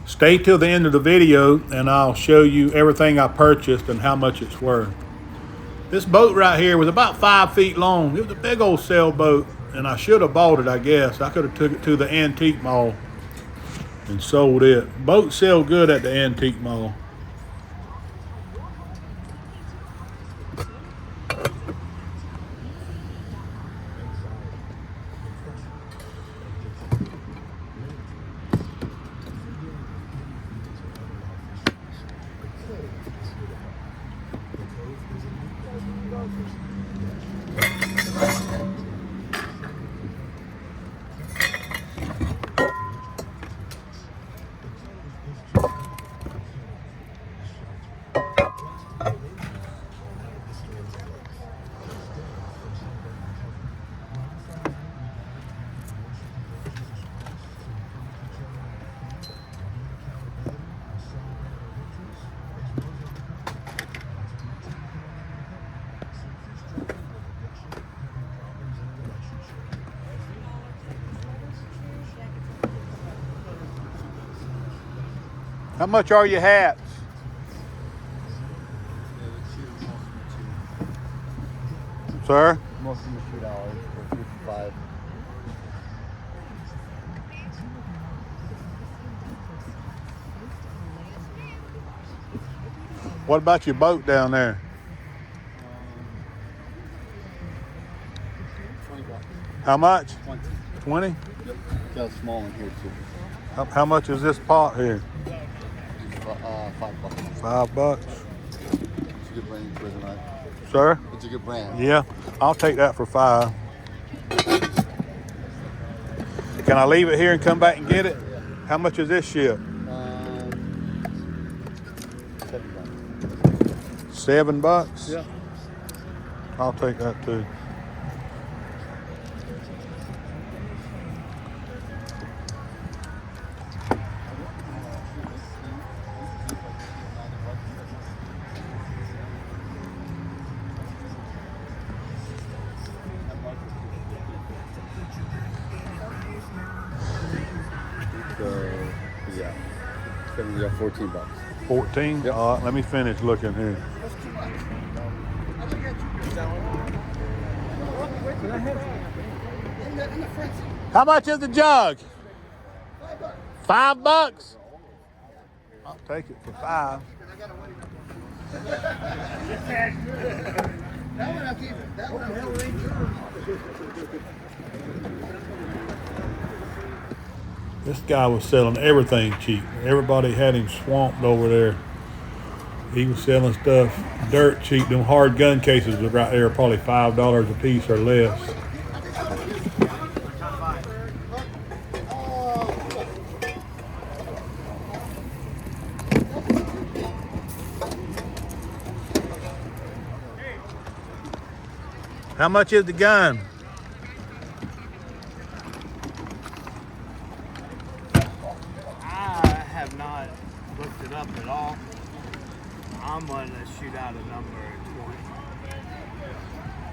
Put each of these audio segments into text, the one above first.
Stay till the end of the video and I'll show you everything I purchased and how much it's worth. This boat right here was about 5 feet long. It was a big old sailboat, and I should have bought it, I guess. I could have took it to the antique mall and sold it. Boats sell good at the antique mall. How much are your hats? Sir? Most of them are $2 or $55. What about your boat down there? 20 bucks. How much? 20. 20? Yep. Got a small one here too. How much is this pot here? $5. $5. It's a good brand for tonight. Sir? It's a good brand. Yeah, I'll take that for $5. Can I leave it here and come back and get it? How much is this ship? $7. $7? Yeah. I'll take that too. Yeah. We got $14. 14? Yep. All right, let me finish looking here. How much is the jug? $5. I'll take it for $5. That one I'll keep it. That one I'll keep it. This guy was selling everything cheap. Everybody had him swamped over there. He was selling stuff dirt cheap. Them hard gun cases was right there, probably $5 a piece or less. How much is the gun? I have not looked it up at all. I'm going to shoot out a number at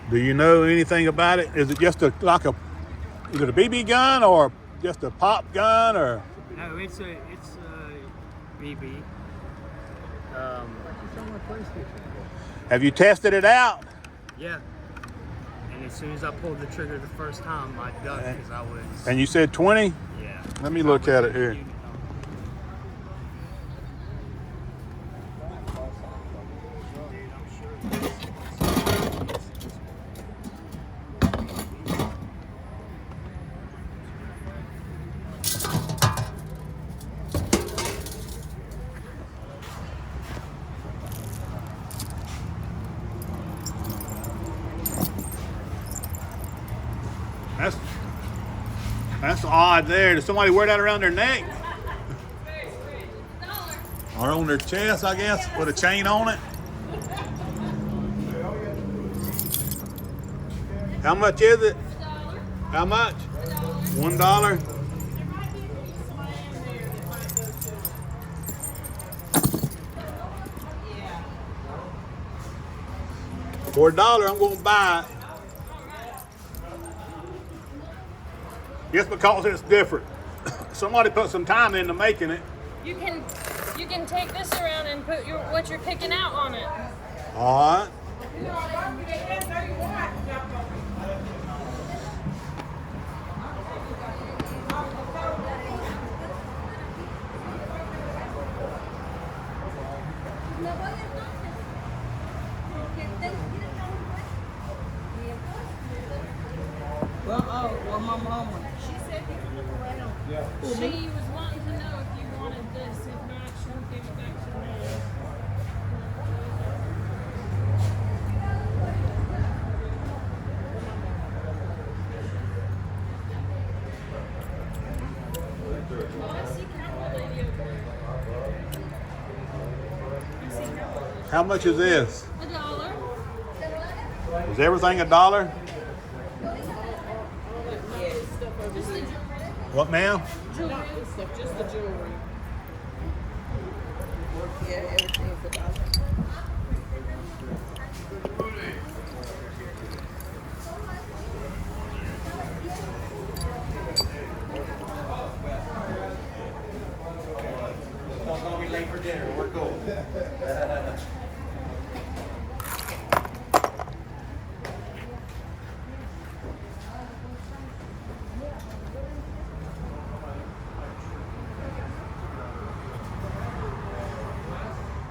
20. Do you know anything about it? Is it just is it a BB gun or just a pop gun or? No, it's a BB. Have you tested it out? Yeah. And as soon as I pulled the trigger the first time, I ducked because I was. And you said 20? Yeah. Let me look at it here. That's odd there. Does somebody wear that around their neck? Or on their chest, I guess, with a chain on it? How much is it? How much? $1. For $1, I'm going to buy it. Just because it's different. Somebody put some time into making it. You can take this around and put what you're picking out on it. All right. Well, my mom went. She said you can look around. Yeah. She was wanting to know if you wanted this. If not, she'll give it back to me. Oh, I see Cowboy Lady over there. I see Cowboy Lady. How much is this? $1. Is everything $1? Just the jewelry. What, ma'am? Jewelry. Just the jewelry. Yeah, everything's $1. Don't be late for dinner. We're cool.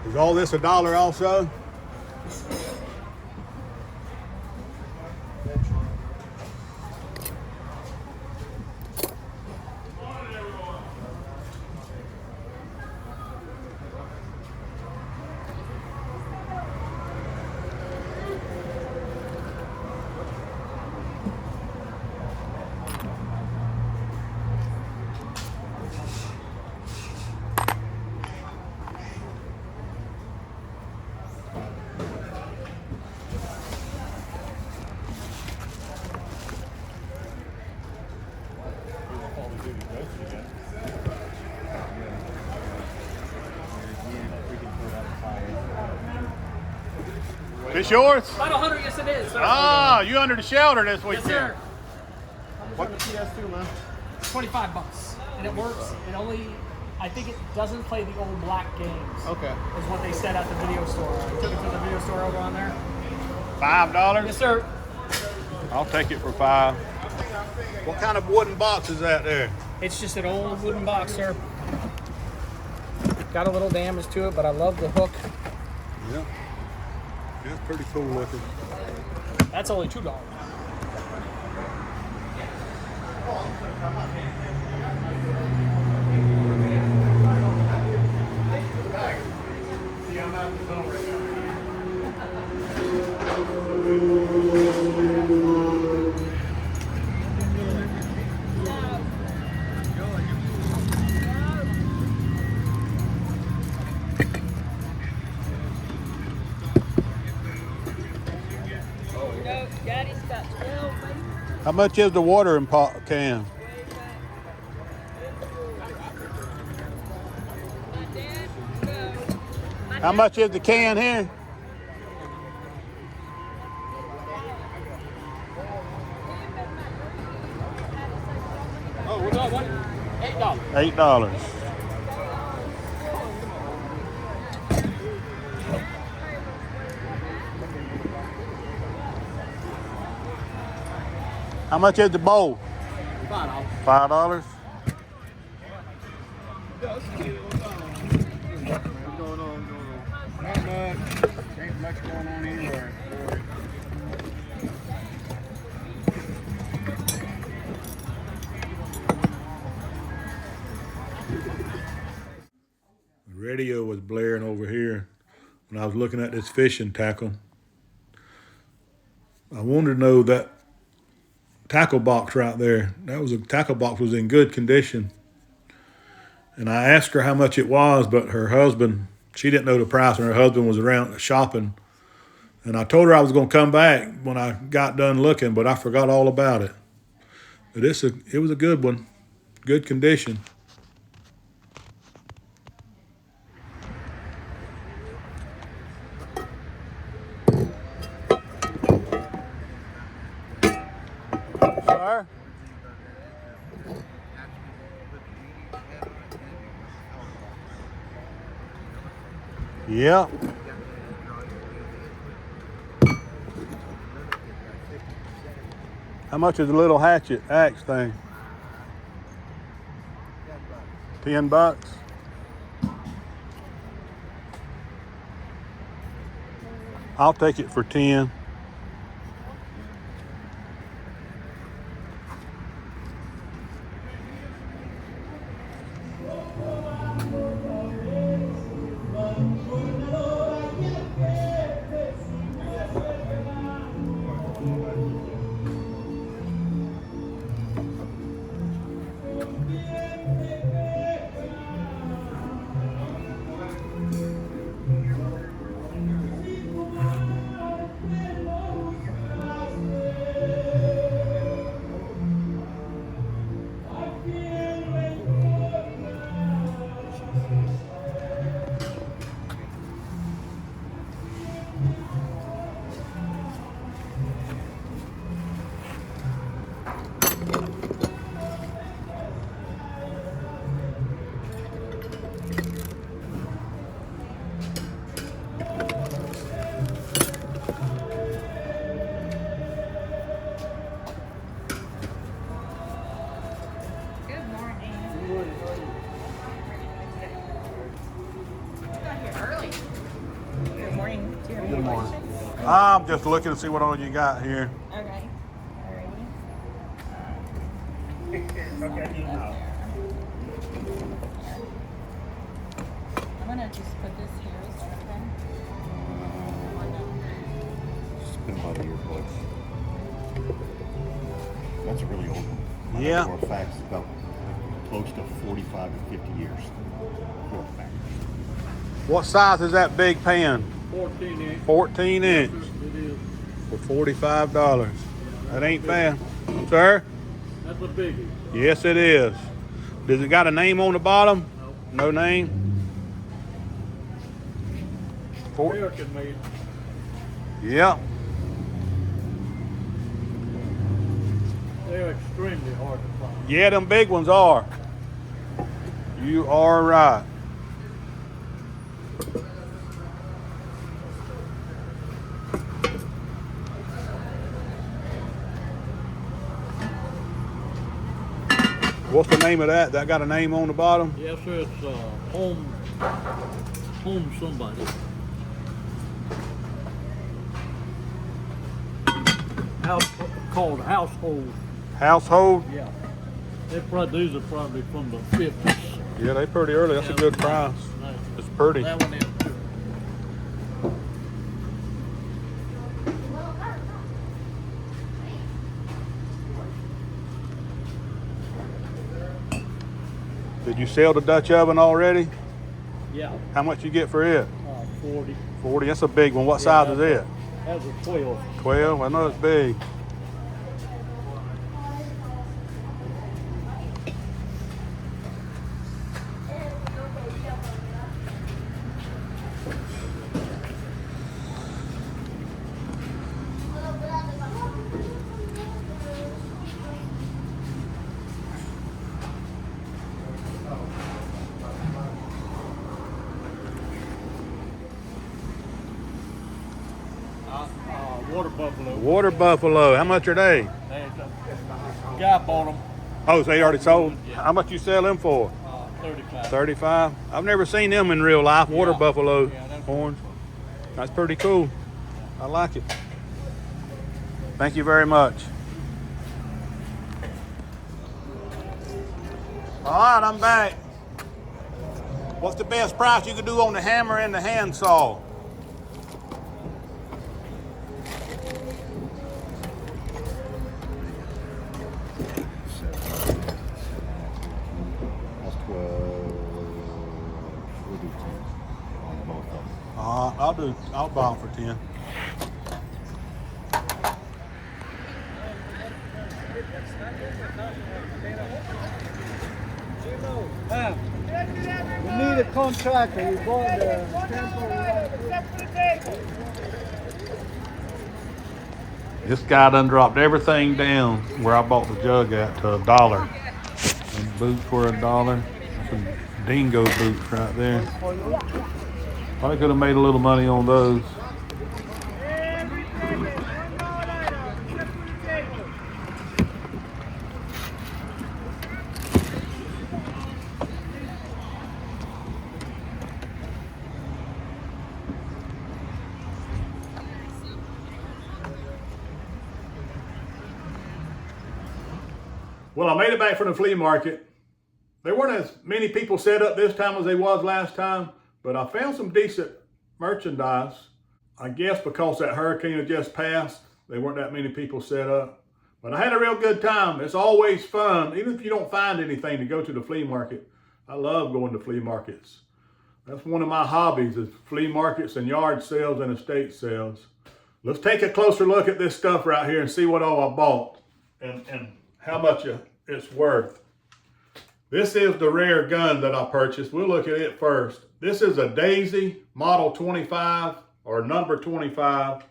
Is all this $1 also? This yours? About 100, yes it is. Sir. Ah, you under the shelter this Yes, weekend. sir. What? It's $25, and it works. It only, I think it doesn't play the old black games. Okay. Is what they said at the video store. I took it to the video store over on there. $5? Yes, sir. I'll take it for $5. What kind of wooden box is that there? It's just an old wooden box, sir. Got a little damage to it, but I love the hook. Yeah. That's pretty cool looking. That's only $2. No, Daddy's got 12. How much is the watering pot can? My dad, no. My How dad- much is the can here? Oh, we got one. $8. $8. How much is the bowl? $5. $5. What's going on? Not much. Ain't much going on anywhere. The radio was blaring over here when I was looking at this fishing tackle. I wanted to know that tackle box right there. That was a tackle box was in good condition. And I asked her how much it was, but her husband, she didn't know the price, and her husband was around shopping. And I told her I was going to come back when I got done looking, but I forgot all about it. But it was a good one, good condition. Sir? Yep. How much is the little hatchet axe thing? $10. I'll take it for 10. Good morning. Got here early. Good morning. Do you have any questions? I'm just looking to see what all you got here. Okay. Alrighty. I'm gonna just put this here. Is that okay? Spin by the earplugs. That's a really old one. Yeah. For a fact, it's about close to 45 to 50 years. For a fact. What size is that big pan? 14 inch. 14 inch It is. for $45. That ain't bad. Sir? That's a biggie. Yes, it is. Does it got a name on the bottom? No name? American made. Yep. They're extremely hard to find. Yeah, them big ones are. You are right. What's the name of that? That got a name on the bottom? Yes, sir. It's home somebody. House called household. Household? Yeah. These are probably from the 50s. Yeah, they pretty early. That's a good price. Nice. It's pretty. That one is. Did you sell the Dutch oven already? Yeah. How much you get for it? 40. 40. That's a big one. What size is it? That's a 12. 12. I know it's big. Water buffalo. Water buffalo. How much are they? Guy bought them. Oh, so they already sold? How much you sell them for? 35. 35. I've never seen them in real life. Water Yeah. buffalo Yeah, that's horns. That's pretty cool. I like it. Thank you very much. All right, I'm back. What's the best price you could do on the hammer and the handsaw? That's 12. We'll do 10 on both of them. I'll buy them for 10. We need a contractor. We bought the This guy done dropped everything down where I bought the jug at to $1. And boots were $1. Some dingo boots right there. Probably could have made a little money on those. Well, I made it back from the flea market. There weren't as many people set up this time as they was last time, but I found some decent merchandise. I guess because that hurricane had just passed, there weren't that many people set up. But I had a real good time. It's always fun, even if you don't find anything, to go to the flea market. I love going to flea markets. That's one of my hobbies, is flea markets and yard sales and estate sales. Let's take a closer look at this stuff right here and see what all I bought and how much it's worth. This is the rare gun that I purchased. We'll look at it first. This is a Daisy Model 25 or number 25.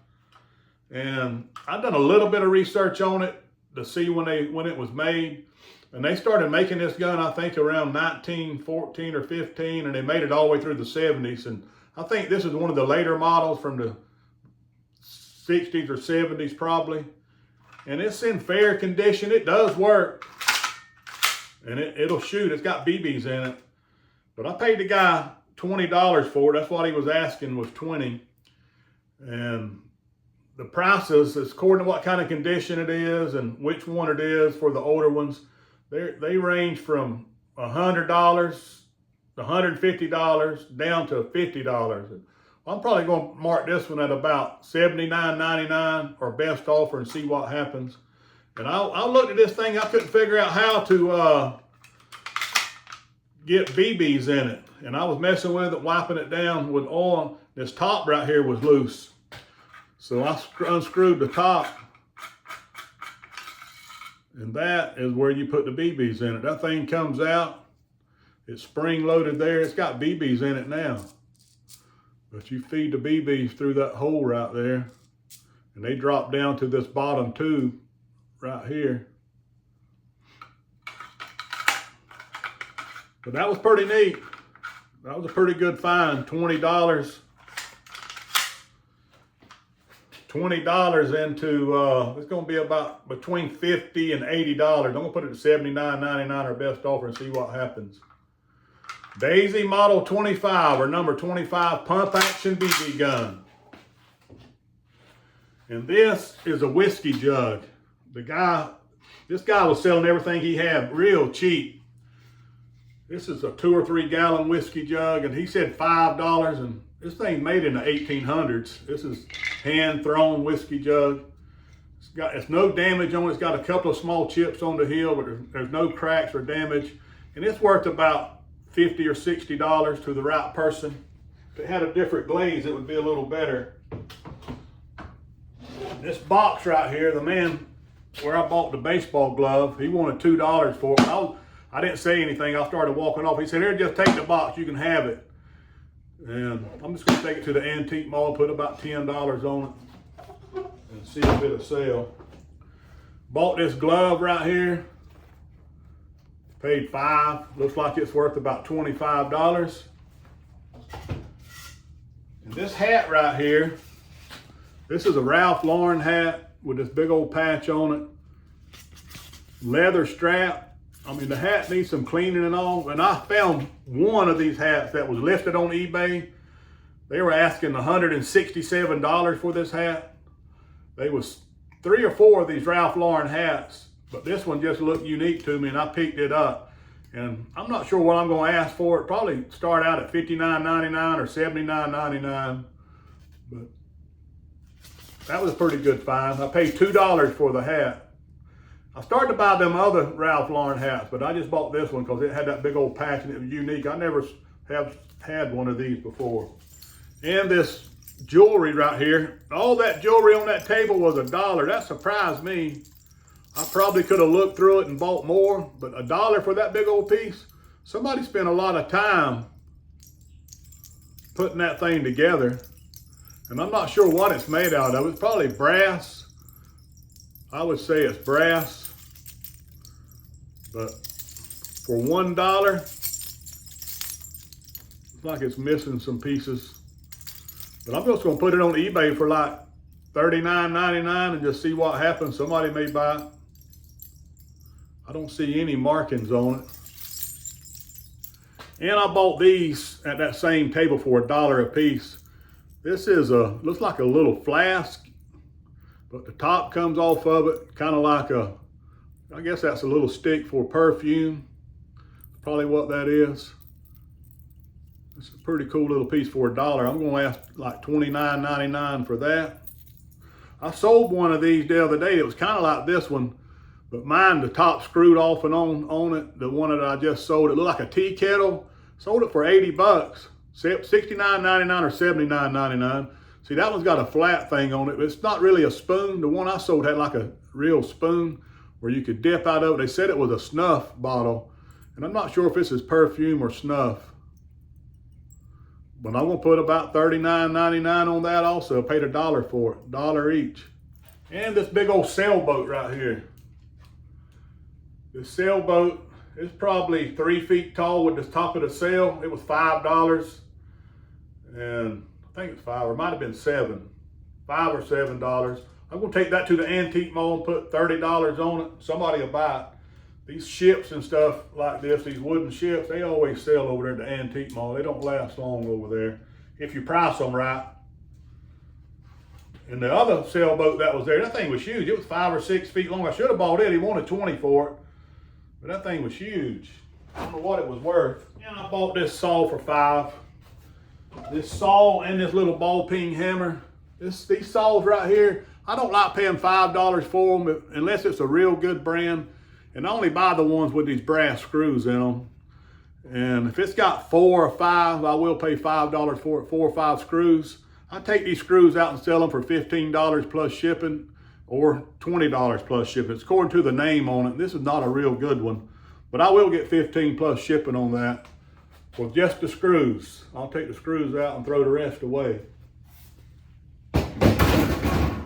And I've done a little bit of research on it to see when it was made. And they started making this gun, I think, around 1914 or 15, and they made it all the way through the 70s. And I think this is one of the later models from the 60s or 70s probably. And it's in fair condition. It does work. And it'll shoot. It's got BBs in it. But I paid the guy $20 for it. That's what he was asking, was $20. And the prices, is according to what kind of condition it is and which one it is for the older ones, they range from $100, $150 down to $50. I'm probably going to mark this one at about $79.99 or best offer and see what happens. And I looked at this thing, I couldn't figure out how to get BBs in it. And I was messing with it, wiping it down with oil. This top right here was loose. So I unscrewed the top. And that is where you put the BBs in it. That thing comes out, it's spring loaded there. It's got BBs in it now. But you feed the BBs through that hole right there, and they drop down to this bottom tube right here. But that was pretty neat. That was a pretty good find, $20. $20 into, it's gonna be about between $50 and $80. I'm gonna put it to $79.99 or best offer and see what happens. Daisy Model 25 or number 25 pump action BB gun. And this is a whiskey jug. This guy was selling everything he had real cheap. This is a 2 or 3 gallon whiskey jug, and he said $5, and this thing's made in the 1800s. This is hand thrown whiskey jug. It's no damage on it. It's got a couple of small chips on the heel, but there's no cracks or damage. And it's worth about $50 or $60 to the right person. If it had a different glaze, it would be a little better. This box right here, the man where I bought the baseball glove, he wanted $2 for it. I didn't say anything. I started walking off. He said, "Here, just take the box. You can have it." And I'm just going to take it to the antique mall, put about $10 on it, and see if it'll sell. Bought this glove right here. Paid $5. Looks like it's worth about $25. And this hat right here, this is a Ralph Lauren hat with this big old patch on it. Leather strap. I mean, the hat needs some cleaning and all. And I found one of these hats that was listed on eBay. They were asking $167 for this hat. There was 3 or 4 of these Ralph Lauren hats, but this one just looked unique to me, and I picked it up. And I'm not sure what I'm going to ask for it. Probably start out at $59.99 or $79.99. But that was a pretty good find. I paid $2 for the hat. I started to buy them other Ralph Lauren hats, but I just bought this one because it had that big old patch and it was unique. I never have had one of these before. And this jewelry right here, all that jewelry on that table was $1. That surprised me. I probably could have looked through it and bought more, but $1 for that big old piece? Somebody spent a lot of time putting that thing together. And I'm not sure what it's made out of. It's probably brass. I would say it's brass. But for $1, it's like it's missing some pieces. But I'm just gonna put it on eBay for like $39.99 and just see what happens. Somebody may buy it. I don't see any markings on it. And I bought these at that same table for $1 a piece. This is looks like a little flask, but the top comes off of it, kind of like I guess that's a little stick for perfume. Probably what that is. It's a pretty cool little piece for $1. I'm gonna ask like $29.99 for that. I sold one of these the other day. It was kind of like this one, but mine, the top screwed off and on it. The one that I just sold, it looked like a tea kettle. Sold it for 80 bucks, $69.99 or $79.99. See, that one's got a flat thing on it, but it's not really a spoon. The one I sold had like a real spoon where you could dip out of it. They said it was a snuff bottle, and I'm not sure if this is perfume or snuff. But I'm gonna put about $39.99 on that also. I paid $1 for it, $1 each. And this big old sailboat right here. This sailboat is probably 3 feet tall with the top of the sail. It was $5. And I think it's $5, or it might have been $7. $5 or $7. I'm gonna take that to the antique mall and put $30 on it. Somebody will buy it. These ships and stuff like this, these wooden ships, they always sell over there at the antique mall. They don't last long over there if you price them right. And the other sailboat that was there, that thing was huge. It was 5 or 6 feet long. I should have bought it. He wanted 20 for it, but that thing was huge. I don't know what it was worth. And I bought this saw for $5. This saw and this little ball peen hammer. These saws right here, I don't like paying $5 for them unless it's a real good brand. And I only buy the ones with these brass screws in them. And if it's got 4 or 5, I will pay $5 for it, 4 or 5 screws. I take these screws out and sell them for $15 plus shipping or $20 plus shipping. It's according to the name on it. This is not a real good one, but I will get $15 plus shipping on that for just the screws. I'll take the screws out and throw the rest away.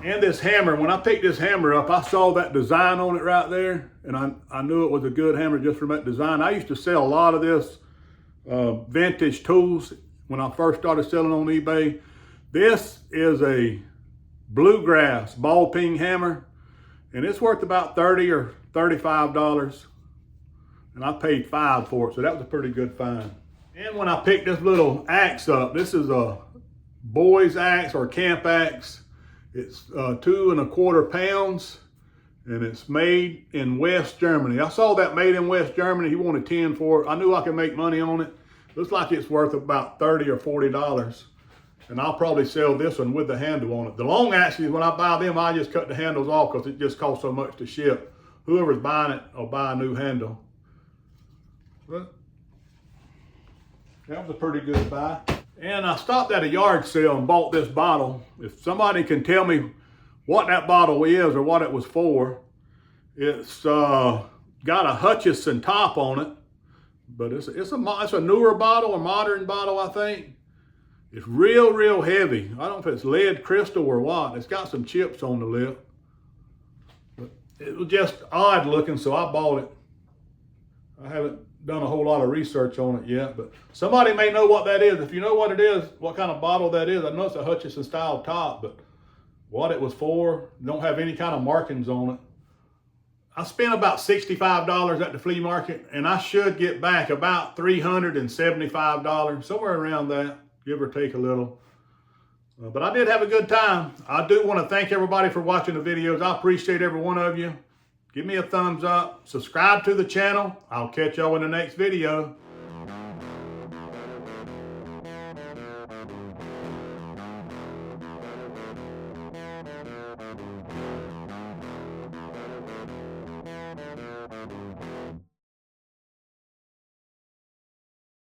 And this hammer, when I picked this hammer up, I saw that design on it right there, and I knew it was a good hammer just from that design. I used to sell a lot of this vintage tools when I first started selling on eBay. This is a bluegrass ball peen hammer, and it's worth about $30 or $35, and I paid $5 for it, so that was a pretty good find. And when I picked this little axe up, this is a boy's axe or camp axe. It's 2 1/4 pounds, and it's made in West Germany. I saw that made in West Germany. He wanted 10 for it. I knew I could make money on it. Looks like it's worth about $30 or $40. And I'll probably sell this one with the handle on it. The long axes, when I buy them, I just cut the handles off because it just costs so much to ship. Whoever's buying it will buy a new handle. But that was a pretty good buy. And I stopped at a yard sale and bought this bottle. If somebody can tell me what that bottle is or what it was for, it's got a Hutchison top on it, but it's a newer bottle, a modern bottle, I think. It's real heavy. I don't know if it's lead crystal or what. It's got some chips on the lip. But it was just odd looking, so I bought it. I haven't done a whole lot of research on it yet, but somebody may know what that is. If you know what it is, what kind of bottle that is, I know it's a Hutchison style top, but what it was for, don't have any kind of markings on it. I spent about $65 at the flea market, and I should get back about $375, somewhere around that, give or take a little. But I did have a good time. I do want to thank everybody for watching the videos. I appreciate every one of you. Give me a thumbs up, subscribe to the channel. I'll catch y'all in the next video.